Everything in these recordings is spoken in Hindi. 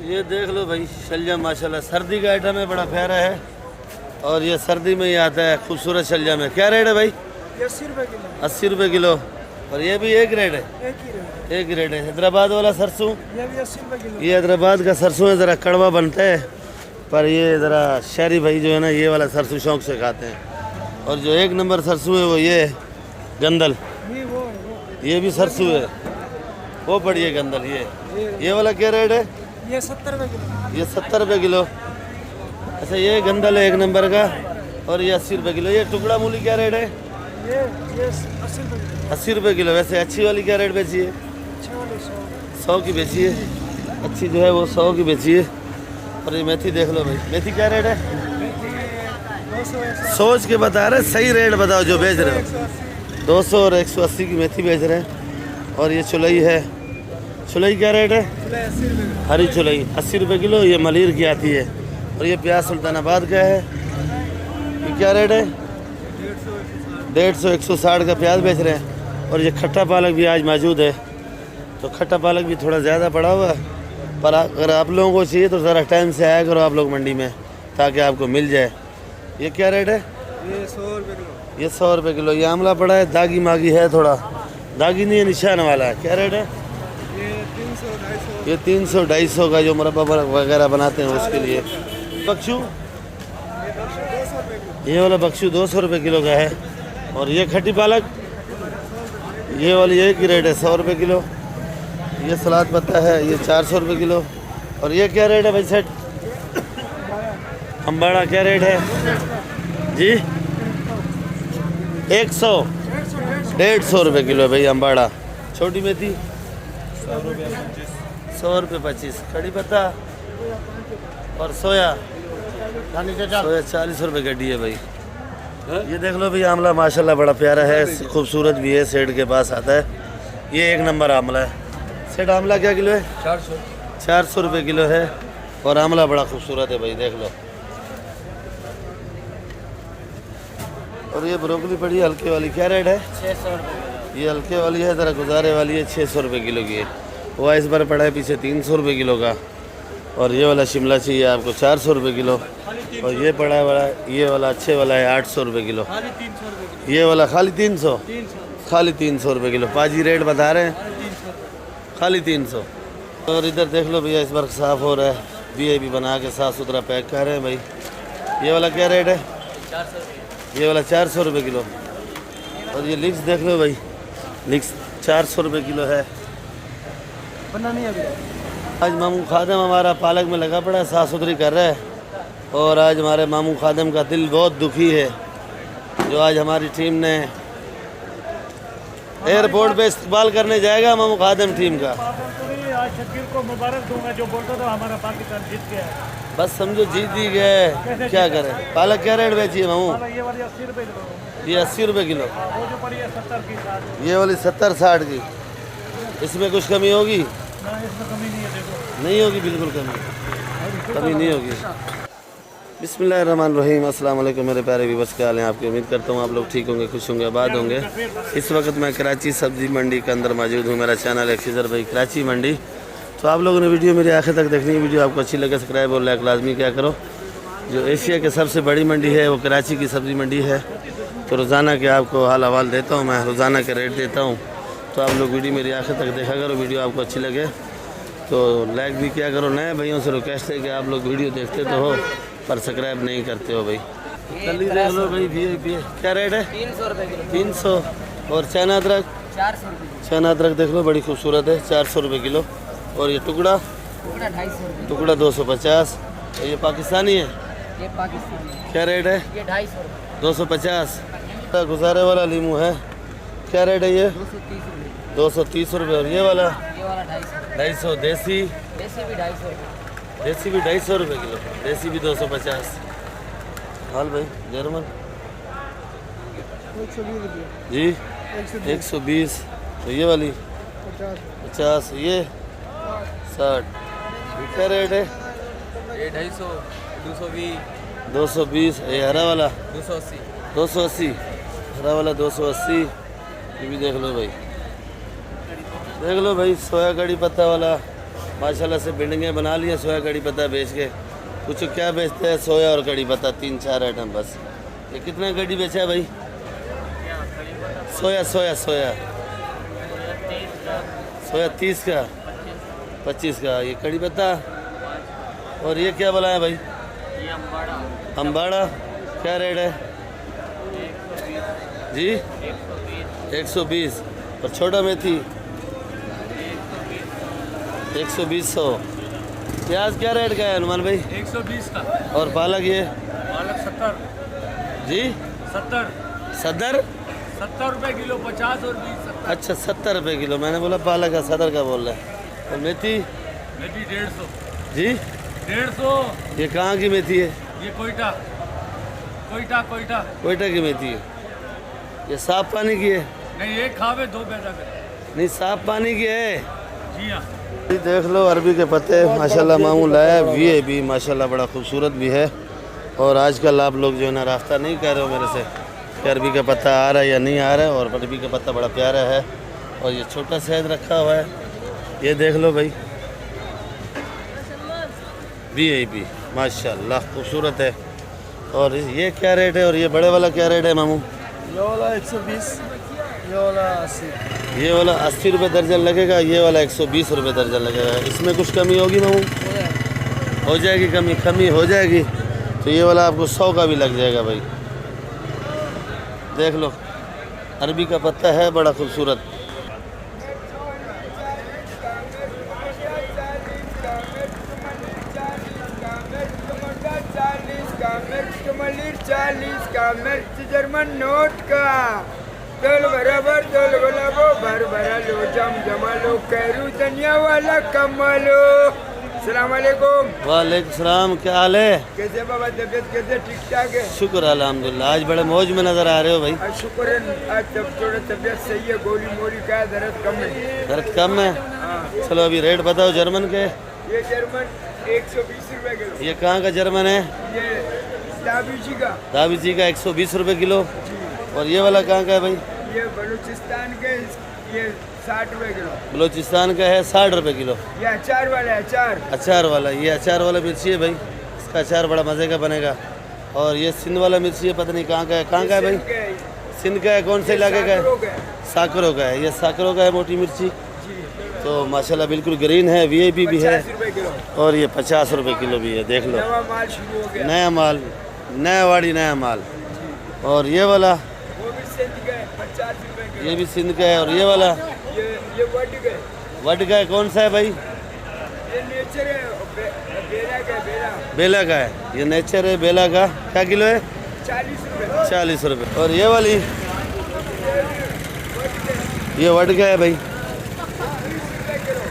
ये देख लो भाई शलजम माशाल्लाह सर्दी का आइटम है, बड़ा प्यारा है और ये सर्दी में ही आता है, खूबसूरत शलजम है। क्या रेट है भाई? 80 रुपये किलो। 80 रुपये किलो। और ये भी एक रेट है? एक ही रेट। एक रेट है। हैदराबाद वाला सरसों ये भी 80 रुपये किलो। ये हैदराबाद का सरसों है, ज़रा कड़वा बनता है, पर ये ज़रा शहरी भाई जो है ना ये वाला सरसों शौक से खाते हैं। और जो एक नंबर सरसों है वो ये है गंदल, ये भी सरसों है, वो पड़ी है गंदल। ये वाला क्या रेट है? ये 70 रुपये किलो। ये 70 रुपये किलो। अच्छा ये गंदल है एक नंबर का और ये 80 रुपये किलो। ये टुकड़ा मूली क्या रेट है? ये 80 रुपये किलो। 80 रुपये किलो। वैसे अच्छी वाली क्या रेट बेची है? अच्छे वाले 100 की बेची है, अच्छी जो है वो 100 की बेची है। और ये मेथी देख लो भाई, मेथी क्या रेट है? 200। सोच के बता रहे, सही रेट बताओ जो बेच रहे हो। 200 और 180 की मेथी बेच रहे हैं। और ये चुलई है, चुलई क्या रेट है? 80 रुपये किलो। हरी चुलई 80 रुपये किलो। ये मलिर की आती है। और ये प्याज सुल्तानाबाद का है, ये क्या रेट है? 150 160 का प्याज बेच रहे हैं। और ये खट्टा पालक भी आज मौजूद है, तो खट्टा पालक भी थोड़ा ज़्यादा पड़ा हुआ है, पर अगर आप लोगों को चाहिए तो ज़रा टाइम से आया करो आप लोग मंडी में, ताकि आपको मिल जाए। ये क्या रेट है? ये 100 रुपये किलो। ये 100 रुपये किलो। ये आंवला पड़ा है, दागी मागी है, थोड़ा दागी नहीं है, निशान वाला है। क्या रेट है? ये 300 250। ये 300 250 का जो मुरब्बा वगैरह बनाते हैं उसके लिए। बक्शू, ये वाला बक्शू 200 रुपये किलो का है। और ये खट्टी पालक, ये वाली एक ही रेट है 100 रुपये किलो। ये सलाद पत्ता है, ये 400 रुपये किलो। और ये क्या रेट है भाई सेठ? अम्बाड़ा क्या रेट है जी? 100 150 रुपये किलो है भाई अम्बाड़ा। छोटी मेथी 100 रुपये 25। कड़ी पत्ता और सोया 40 रुपये गड्डी है भाई। ये देख लो भाई आंवला माशाल्लाह बड़ा प्यारा है, खूबसूरत भी है, सेठ के पास आता है। ये एक नंबर आंवला है। सेठ आंवला क्या किलो है? 400 रुपये किलो है। और आंवला बड़ा खूबसूरत है भाई, देख लो। और ये ब्रोकली पड़ी है हल्के वाली, क्या रेट है? 600 रुपये। ये हल्के वाली है, ज़रा गुजारे वाली है, 600 रुपये किलो की है। वो इस बार पड़ा है पीछे 300 रुपये किलो का। और ये वाला शिमला चाहिए आपको 400 रुपये किलो। और ये पड़ा है ये वाला अच्छे वाला है 800 रुपये किलो। ये वाला खाली 300, खाली 300 रुपये किलो। पाजी रेट बता रहे हैं, खाली 300। और इधर देख लो भैया इस बार साफ़ हो रहा है, वीआईपी बना के साफ़ सुथरा पैक कर रहे हैं भाई। ये वाला क्या रेट है? 400। ये वाला 400 रुपये किलो। और ये लिक्स देख लो भाई, लिक्स 400 रुपये किलो है। बना नहीं अभी। आज मामू खादम हमारा पालक में लगा पड़ा है, साफ़ सुथरी कर रहा है। और आज हमारे मामू खादम का दिल बहुत दुखी है, जो आज हमारी टीम ने एयरपोर्ट पे इस्तकबाल करने जाएगा मामू खादम टीम का। आज शकील को मुबारक दूंगा, जो बोलता था हमारा पाकिस्तान जीत गया है। बस समझो जीत ही गए, क्या करें। पालक क्या रेट बेची है मामू? ये वाली 80 रुपये किलो। ये 80 रुपये किलो। वो जो पड़ी है 70 की 60। ये वाली 70-60 की। इसमें कुछ कमी होगी? ना इसमें कमी नहीं है, देखो नहीं होगी, बिल्कुल कमी नहीं होगी। बिस्मिल्लाहिर्रहमानिर्रहीम। अस्सलाम वालेकुम मेरे प्यारे व्यूअर्स, क्या हाल है आपके? उम्मीद करता हूँ आप लोग ठीक होंगे, खुश होंगे, आबाद होंगे। इस वक्त मैं कराची सब्ज़ी मंडी के अंदर मौजूद हूँ। मेरा चैनल है खिजर भाई कराची मंडी। तो आप लोगों ने वीडियो मेरी आखिर तक देखनी है। वीडियो आपको अच्छी लगे सब्सक्राइब और लाइक लाजमी क्या करो। जो एशिया के सबसे बड़ी मंडी है वो कराची की सब्ज़ी मंडी है। तो रोज़ाना के आपको हाल हवाल देता हूँ मैं, रोज़ाना के रेट देता हूँ। तो आप लोग वीडियो मेरी आखिर तक देखा करो। वीडियो आपको अच्छी लगे तो लाइक भी क्या करो। नए भाइयों से रिक्वेस्ट है कि आप लोग वीडियो देखते तो हो पर सब्सक्राइब नहीं करते हो भाई। कली देख लो भाई, वीआईपी क्या रेट है? 300 रुपये किलो। 300। और चना अदरक 400 रुपये। चना अदरक देख लो बड़ी खूबसूरत है, 400 रुपये किलो। और ये टुकड़ा 250 रुपये। टुकड़ा 250। और ये पाकिस्तानी है, ये पाकिस्तानी। क्या रेट है? ये 250 रुपये। 250। गुजारे वाला लीमू है, क्या रेट है ये? 230 रुपये। 230 रुपये। और ये वाला 250। 250। देसी देसी भी 250 रुपये। देसी भी 250 रुपये किलो। देसी भी 250। हाल भाई जर्मन 120 रुपये जी 120। तो ये वाली 50। ये 60। क्या रेट है? ये 250 220 220। ये हरा वाला 280 280। हरा वाला 280। ये भी देख लो भाई, देख लो भाई। सोया कड़ी पत्ता वाला माशाल्लाह से बिल्डिंगें बना ली हैं सोया कड़ी पत्ता बेच के। कुछ क्या बेचते हैं? सोया और कड़ी पत्ता, 3-4 आइटम बस। ये कितने कड़ी बेचा है भाई? सोया सोया सोया सोया 30 का, 25 का। ये कड़ी पत्ता और ये क्या बोला है भाई? अम्बाड़ा क्या रेट है जी? 120। और छोटा मेथी 120। प्याज क्या रेट का है हनुमान भाई? 120 का। और पालक ये पालक 70 जी? 70 रुपए किलो, 50 और 20 70। अच्छा 70 रुपये किलो। मैंने बोला पालक का 70 का बोल रहा है। और मेथी मेथी 150 जी? 150। ये कहाँ की मेथी है? ये कोयटा कोयटा कोयटा। कोयटा की मेथी है। ये साफ पानी की है? नहीं, एक खावे दो पैदा करे। नहीं, साफ पानी की है। जी हाँ। ये देख लो अरबी के पत्ते माशाल्लाह मामूल है। भी माशाल्लाह बड़ा खूबसूरत भी है। और आजकल आप लोग जो है ना रास्ता नहीं कर रहे हो मेरे से कि अरबी का पत्ता आ रहा है या नहीं आ रहा है। और अरबी का पत्ता बड़ा प्यारा है। और ये छोटा शहद रखा हुआ है, ये देख लो भाई। VIP माशाल्लाह खूबसूरत है। और ये क्या रेट है? और ये बड़े वाला क्या रेट है मामू? ये वाला 120, ये वाला 80। ये वाला 80 रुपये दर्जन लगेगा, ये वाला 120 रुपये दर्जन लगेगा। इसमें कुछ कमी होगी मामू? हो जाएगी कमी हो जाएगी। तो ये वाला आपको 100 का भी लग जाएगा भाई। देख लो अरबी का पत्ता है बड़ा खूबसूरत। चालीस का मिर्च जर्मन नोट का। तोल बराबर तोल गुलाबो भर भरा लो जम जमा लो कैरू धनिया वाला कमा लो। सलाम वालेकुम। वालेकुम सलाम, क्या हाल है? कैसे बाबा, तबीयत कैसे? ठीक ठाक है? शुक्र अल्हम्दुलिल्लाह। आज बड़े मौज में नज़र आ रहे हो भाई। शुक्र है, आज तब थोड़ा तबीयत सही है। गोली मोली का दर्द कम है। दर्द कम है? हाँ। चलो अभी रेट बताओ जर्मन के। ये जर्मन 120 रुपए किलो। ये कहाँ का जर्मन है? ये दाबीजी का। दाबीजी का 120 रुपये किलो। और ये वाला कहाँ का है भाई? ये बलूचिस्तान के, ये 60 रुपए किलो। बलोचिस्तान का है 60 रुपये किलो। ये अचार वाला है, अचार। अचार वाला, ये अचार वाला मिर्ची है भाई। इसका अचार बड़ा मज़े का बनेगा। और ये सिंध वाला मिर्ची है, पता नहीं कहाँ का है। कहाँ का है भाई? सिंध का है। कौन से इलाके का है? साकरों का है। ये साकरों का है मोटी मिर्ची। तो माशाल्लाह बिल्कुल ग्रीन है, VIP भी है। 50 रुपए किलो। और ये 50 रुपये किलो भी है। देख लो नया माल शुरू हो गया। नया माल, नया वाड़ी नया माल। और ये वाला वो भी सिंध का है, 50 रुपए किलो। ये भी सिंध का है। और ये वाला ये वट का है। वट का है। कौन सा है भाई? ये नेचर है, बेला का है, बेला। बेला का है। ये नेचर है बेला का। क्या किलो है? 40 रुपए। 40 रुपये। और ये वाली ये वट का है भाई,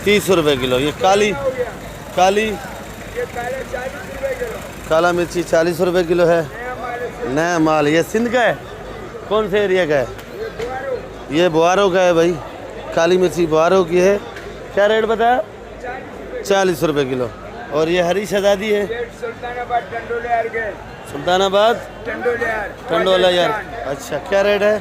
30 रुपये किलो। ये काली हो गया। काली ये काला 40 रुपए किलो। काला मिर्ची 40 रुपये किलो है। नया माल है। नया माल। ये सिंध का है। कौन से एरिया का है? ये बुआरो ये बोआरो का है भाई। काली मिर्ची बोआरो की है। क्या रेट बताया? 40 रुपये किलो। और ये हरी शहजादी है। ये सुल्तानाबाद टंडोलियार के। सुल्तानाबाद टंडोलियार। टंडोला यार। अच्छा क्या रेट है?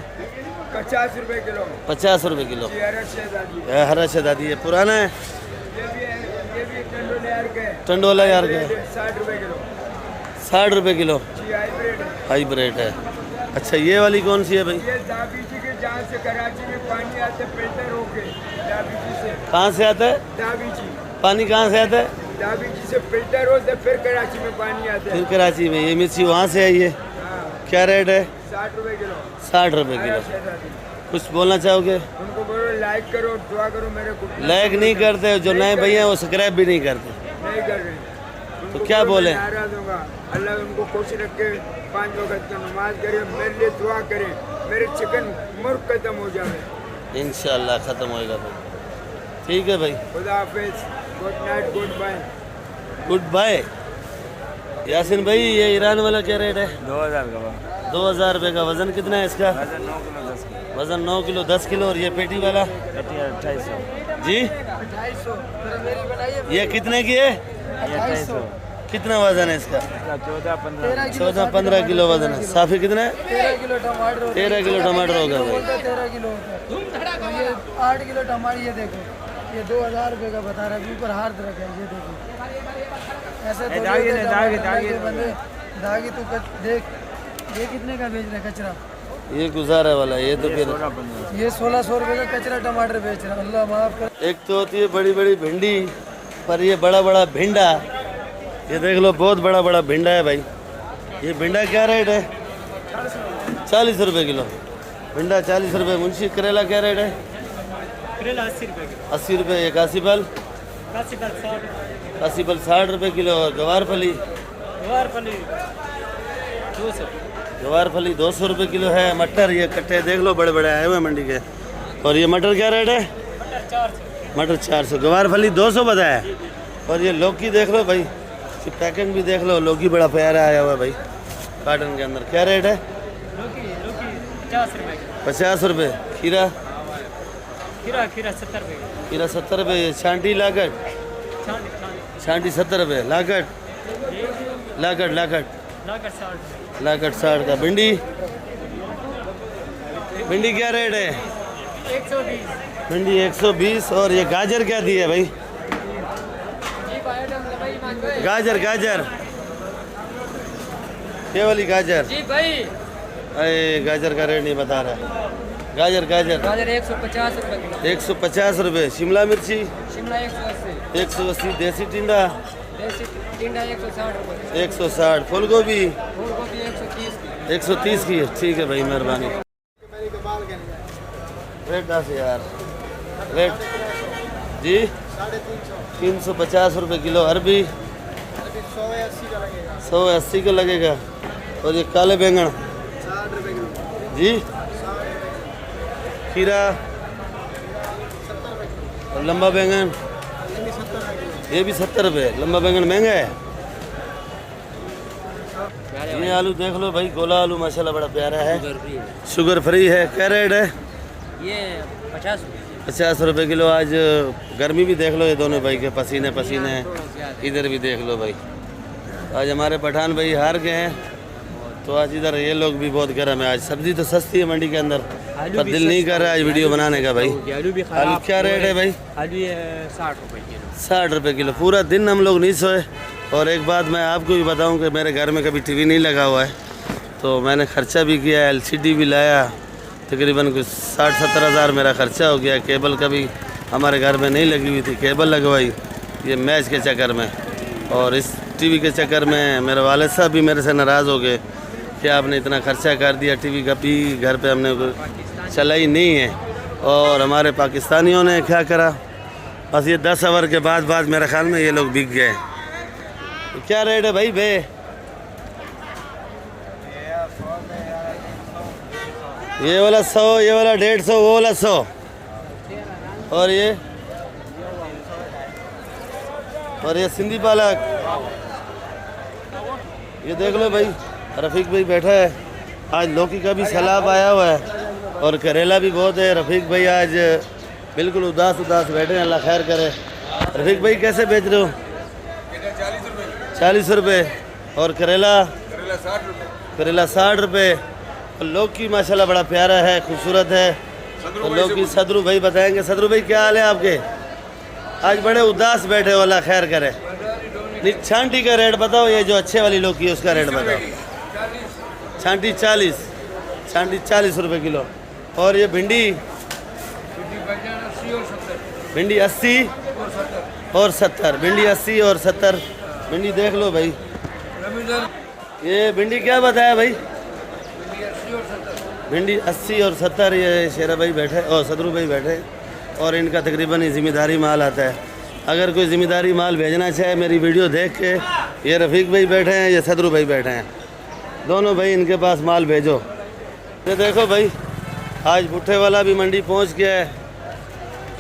50 रुपए किलो। 50 रुपये किलो। ये हरा शहजादी। ये हरा शहजादी है। पुराना है। ये भी टंडोलियार के। टंडोला यार का है। 60 रुपए किलो। 60 रुपये किलो। जी हाइब्रिड है। हाइब्रिड है। अच्छा ये वाली कौन सी है भाई? ये दाबीजी के, जहाँ से कराची में पानी आता है फिल्टर होके, दाबीजी से। कहाँ से आता है दाबीजी, पानी? कहाँ से आता है? दाबीजी से फिल्टर होता है, फिर कराची में पानी आता है। फिर कराची में। ये मिर्ची वहाँ से आई है। हाँ, क्या रेट है? 60 रुपए किलो। 60 रुपये हरा किलो। शहजादी। कुछ बोलना चाहोगे? उनको बोलो लाइक करो, दुआ करो मेरे को। लाइक नहीं करते, जो नए भैया हैं वो सब्सक्राइब भी नहीं करते। नहीं कर रहे। उनको क्या बोलो बोले? मैं नाराज होगा। अल्लाह उनको खुश रखे, 5 वक्त का नमाज करे, मेरे लिए दुआ करे, मेरे चिकन मुर्ग खत्म हो जाए। इंशाल्लाह ख़त्म होएगा भाई। ठीक है भाई, खुदा हाफिज, good night, goodbye. Goodbye. Yasin भाई ये ईरान वाला क्या रेट है? 2000 का 2000 रुपये का। वज़न कितना है इसका? 9 किलो 10 किलो। वज़न 9 किलो 10 किलो। और ये पेटी वाला 2800। जी? ये कितने की है? 2800। कितना वज़न है इसका? 14-15। 14-15 किलो वज़न है। साफ़ी कितना है? 13 किलो टमाटर होता है। 13 किलो टमाटर होगा भाई। 13 किलो होता है। ये 8 किलो टमाटर, ये देखो ये 2000 रुपये का बता रहा है, ऊपर हार रखा है, ये देखिए। ऐसा तो दागी तू देख, ये कितने का बेच रहा है कचरा? ये गुजारा वाला, ये तो फिर ये 1600 रुपये का कचरा टमाटर बेच रहा है, अल्लाह माफ कर। एक तो होती है बड़ी बड़ी भिंडी, पर ये बड़ा बड़ा भिंडा, ये देख लो बहुत बड़ा बड़ा भिंडा है भाई। ये भिंडा क्या रेट है? 40 रुपये किलो भिंडा, 40 रुपये। मुंशी करेला क्या रेट है? करेला 80 रुपये किलो। 80 रुपये। ये कासीफल? कासीफल 60 रुपये किलो। और गवार फली? गवार फली 200 रुपये किलो है। मटर, ये कट्टे देख लो बड़े बड़े आए हुए मंडी के। और ये मटर क्या रेट है? मटर 400। गवार फली 200 बताया। और ये लौकी देख लो भाई, इसकी पैकिंग भी देख लो, लौकी बड़ा प्यारा आया हुआ है भाई कार्टन के अंदर। क्या रेट है? 50 रुपये। खीरा? खीरा 70 रुपये। खीरा 70 रुपये। छांटी लागट? छांटी 70 रुपये। लागट? लागट 60 का। भिंडी? भिंडी क्या रेट है? 120। भिंडी 120। और ये गाजर क्या दी है भाई? गाजर ये वाली गाजर? जी भाई, अरे गाजर का रेट नहीं बता रहा। गाजर 150 रुपये किलो। 150 रुपये। शिमला मिर्ची? शिमला 180। 180। देसी टिंडा? देसी टिंडा 160 रुपये। 160। फूल गोभी? फूल गोभी 130 की। 130 की है। ठीक है भाई, मेहरबानी। रेट 10 यार। रेट जी 350 रुपये किलो। अरबी? 180 का लगेगा। और ये काले बैंगन? जी? खीरा? और लंबा बैंगन? ये भी 70 रुपये। लंबा बैंगन महंगा है। ये आलू देख लो भाई, गोला आलू माशाल्लाह बड़ा प्यारा है, शुगर फ्री है। क्या रेट है? ये 50 रुपये। 50 रुपये किलो। आज गर्मी भी देख लो, ये दोनों भाई के पसीने पसीने हैं। इधर भी देख लो भाई, आज हमारे पठान भाई हार गए हैं, तो आज इधर ये लोग भी बहुत गर्म है। आज सब्जी तो सस्ती है मंडी के अंदर, पर दिल नहीं कर रहा है आज वीडियो बनाने का भाई। आलू क्या रेट है भाई? आलू 60 रुपये किलो। 60 रुपये किलो। पूरा दिन हम लोग नहीं सोए। और एक बात मैं आपको भी बताऊं कि मेरे घर में कभी टीवी नहीं लगा हुआ है, तो मैंने खर्चा भी किया, एलसीडी भी लाया, तकरीबन कुछ 60-70 हज़ार मेरा खर्चा हो गया। केबल कभी हमारे घर में नहीं लगी हुई थी, केबल लगवाई ये मैच के चक्कर में। और इस टीवी के चक्कर में मेरे वालिद साहब भी मेरे से नाराज़ हो गए कि आपने इतना खर्चा कर दिया, टीवी कभी घर पे हमने चलाई नहीं है। और हमारे पाकिस्तानियों ने क्या करा, बस ये 10 ओवर के बाद मेरे ख्याल में ये लोग बिक गए। तो क्या रेट है भाई बे? ये वाला 100, ये वाला 150, वो वाला 100। और ये सिंधी पालक, ये देख लो भाई, रफ़ीक भाई बैठा है। आज लौकी का भी सैलाब आया हुआ है और करेला भी बहुत है। रफ़ीक भाई आज बिल्कुल उदास बैठे हैं, अल्लाह खैर करे। रफ़ीक भाई कैसे बेच रहे हो? 40 रुपये। और करेला? करेला 60 रुपये। और लौकी माशाल्लाह बड़ा प्यारा है, खूबसूरत है। तो लौकी सदरू भाई बताएंगे। सदरू भाई क्या हाल है आपके? आज बड़े उदास बैठे हो, अल्लाह खैर करे। नहीं, छांटी का रेट बताओ, ये जो अच्छे वाली लौकी है उसका रेट बताओ। छांटी 40 रुपये किलो। और ये भिंडी? भिंडी 80 और 70। भिंडी 80 और 70। भिंडी देख लो भाई। ये भिंडी क्या बताया भाई? भिंडी 80 और 70। ये शेरा भाई बैठे और सदरू भाई बैठे, और इनका तकरीबन ही ज़िम्मेदारी माल आता है। अगर कोई ज़िम्मेदारी माल भेजना चाहे मेरी वीडियो देख के, ये रफ़ीक भाई बैठे हैं, ये सदरू भाई बैठे हैं, दोनों भाई इनके पास माल भेजो। ये देखो भाई, आज भुट्टे वाला भी मंडी पहुंच गया है।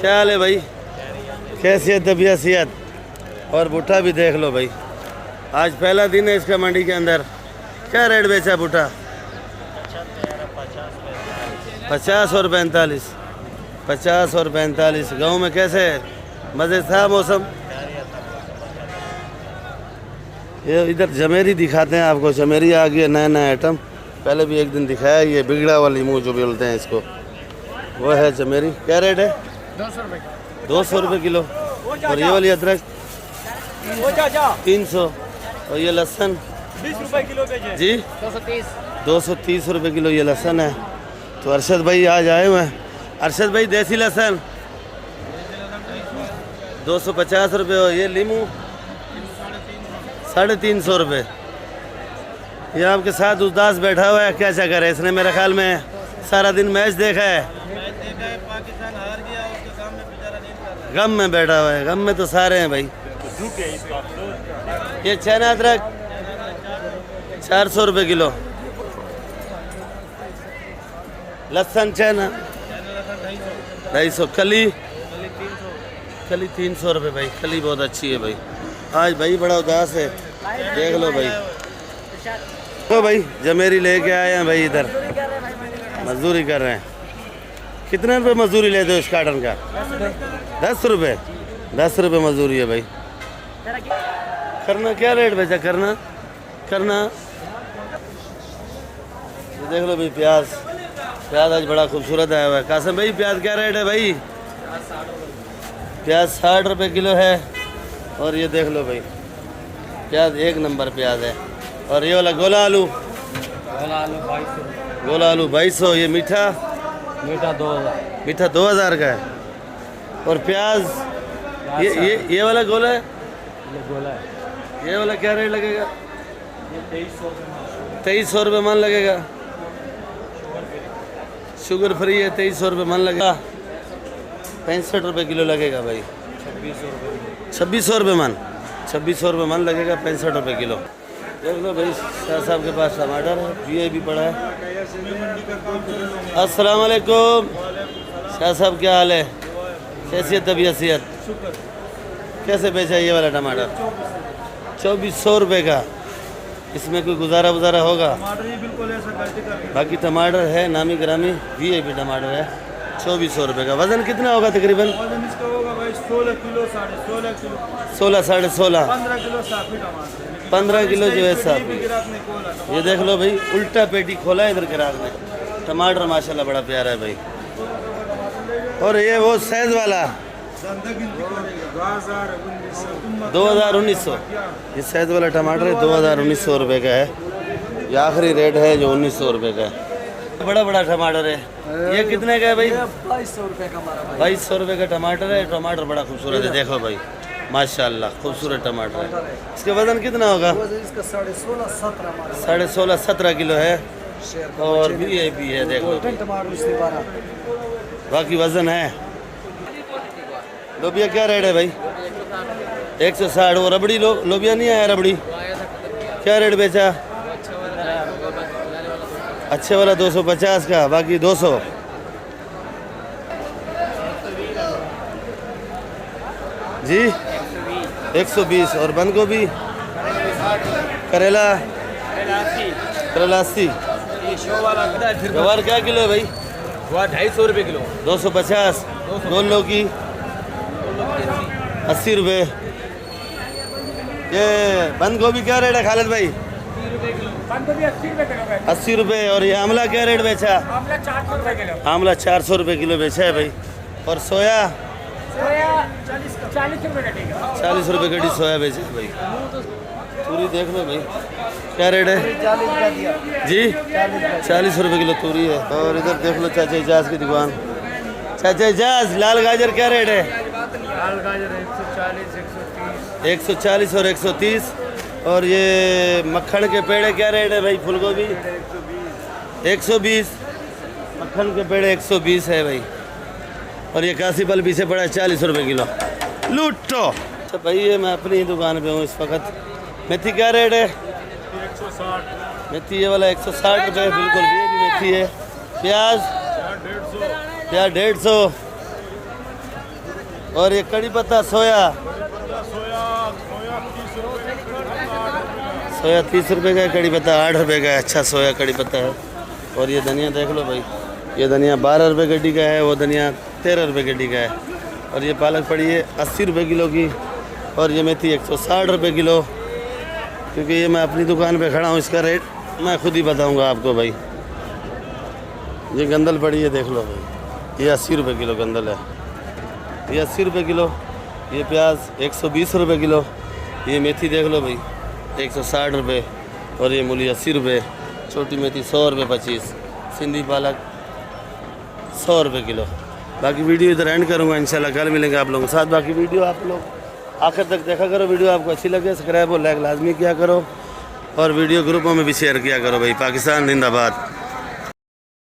क्या हाल है भाई? कैसी है तबीयत, सेहत? और भुट्टा भी देख लो भाई, आज पहला दिन है इसका मंडी के अंदर। क्या रेट बेचा भुट्टा? 50 और 45। 50 और 45। गाँव में कैसे मज़े था मौसम? ये इधर जमेरी दिखाते हैं आपको। जमेरी आ गया नया आइटम, पहले भी एक दिन दिखाया। ये बिगड़ा वाली मुँह जो बोलते हैं इसको, वो है जमेरी। क्या रेट है? 200 रुपये। 200 रुपये किलो। और ये वाली अदरक 300। और ये लहसुन 20 रुपए किलो बेचे जी 230 रुपये किलो ये लहसुन है। तो अरशद भाई आज आए हुए हैं। अरशद भाई देसी लहसुन 250 रुपये। और ये लीमू 350 रुपये। ये आपके साथ उदास बैठा हुआ है, क्या चक्कर है? इसने मेरे ख्याल में सारा दिन मैच देखा है, पाकिस्तान हार गया, उसके काम में बेचारा नहीं कर रहा गम में बैठा हुआ है। गम में तो सारे हैं भाई। ये चना अदरक 400 रुपये किलो। लहसुन चना 250। कली 300 रुपये भाई। कली बहुत अच्छी है भाई। आज भाई बड़ा उदास है, देख लो भाई। तो भाई जमेरी लेके आए हैं भाई, इधर मजदूरी कर रहे हैं। कितने रुपए मजदूरी लेते हो इस कार्टन का? 10 रुपये। 10 रुपये मजदूरी है भाई। करना क्या रेट बेचा? करना ये देख लो भाई। प्याज आज बड़ा खूबसूरत आया हुआ है। कासिम भाई प्याज क्या रेट है भाई? प्याज 60 रुपये किलो है। और ये देख लो भाई, प्याज एक नंबर प्याज है। और ये वाला गोला आलू 2200। ये मीठा 2000 का है। और प्याज ये वाला गोला है, ये वाला क्या रेट लगेगा? 2300 रुपये मन लगेगा। शुगर फ्री है, 2300 रुपये मन लगेगा। 65 रुपये किलो लगेगा भाई। 2600 रुपये मन। 2600 रुपये मन लगेगा, 65 रुपये किलो। देख लो भाई, शाह साहब के पास टमाटर है, वीआईपी पड़ा है। अस्सलाम वालेकुम शाह साहब, क्या हाल है? कैसी है तबीयत सेहत? कैसे बेचा ये वाला टमाटर? 2400 रुपये का। इसमें कोई गुजारा होगा? बाकी टमाटर है नामी ग्रामी, वीआईपी टमाटर है। 2400 रुपये का। वज़न कितना होगा तकरीबन? वजन इसका होगा भाई 16 किलो 16.5 किलो 16 साढ़े 16 15 किलो साफी टमाटर 15 किलो जो है साहब। गिराक ने खोला ये देख लो भाई, उल्टा पेटी खोला है इधर गिराक ने। टमाटर माशाल्लाह बड़ा प्यारा है भाई। और ये वो सैज वाला 2100। ये सैज वाला टमाटर है 2100 रुपये का है। ये आखिरी रेट है जो 1900 रुपये का है। बड़ा टमाटर है। ये कितने का है भाई? 2200 रुपये का हमारा भाई। 2200 रुपये का टमाटर है। टमाटर बड़ा खूबसूरत है, देखो भाई माशाल्लाह खूबसूरत टमाटर है। इसका वजन कितना होगा? इसका 16.5-17 हमारा 16.5-17 किलो है। और वीआईपी है, देख लो। टमाटर उससे 12। बाकी वजन है। लोबिया क्या रेट है भाई? 160। वो रबड़ी लोबिया नहीं आया? रबड़ी क्या रेट बेचा? अच्छे वाला 250 का, बाकी 200। जी 120। और बंद गोभी करेला 80। गवार क्या किलो है भाई? 250 रुपये किलो। 250। गोल लौकी 80 रुपये। ये बंद गोभी क्या रेट है खालिद भाई? 80 रुपये। और ये आमला क्या रेट बेचा? आमला 400 रुपये किलो बेचा है भाई। और सोया 40 रुपये गड्डी सोया बेचा है भाई। तूरी देख लो भाई, क्या रेट है जी? 40 रुपये किलो तूरी है। और इधर देख लो चाचा इजाज की दुकान। चाचा इजाज, लाल गाजर क्या रेट है? लाल गाजर 140 और 130। और ये मक्खन के पेड़े क्या रेट है भाई? फूलगोभी 120। मक्खन के पेड़े 120 है भाई। और ये कासी फल पीछे पड़ा है 40 रुपये किलो। लूटो। अच्छा भाई, ये मैं अपनी ही दुकान पे हूँ इस वक्त। मेथी क्या रेट है? 160। मेथी ये वाला 160 रुपये, बिल्कुल ये भी मेथी है। प्याज 150। और ये कड़ी पत्ता सोया 30 रुपये का है। कड़ी पत्ता 8 रुपये का है। अच्छा सोया कड़ी पत्ता है। और ये धनिया देख लो भाई, ये धनिया 12 रुपये गड्डी का है। वो धनिया 13 रुपये गड्डी का है। और ये पालक पड़ी है 80 रुपये किलो की। और ये मेथी 160 रुपये किलो। क्योंकि ये मैं अपनी दुकान पे खड़ा हूँ, इसका रेट मैं खुद ही बताऊँगा आपको भाई। ये गंदल पड़ी है, देख लो भाई, ये 80 रुपये किलो गंदल है। ये 80 रुपये किलो। ये प्याज 120 रुपये किलो। ये मेथी देख लो भाई 160 रुपये। और ये मूली 80 रुपये। छोटी मेथी 100 रुपये 25। सिंधी पालक 100 रुपये किलो। बाकी वीडियो इधर एंड करूँगा, इंशाल्लाह कल मिलेंगे आप लोगों के साथ। बाकी वीडियो आप लोग आखिर तक देखा करो। वीडियो आपको अच्छी लगे सब्सक्राइब और लाइक लाजमी किया करो, और वीडियो ग्रुपों में भी शेयर किया करो भाई। पाकिस्तान जिंदाबाद।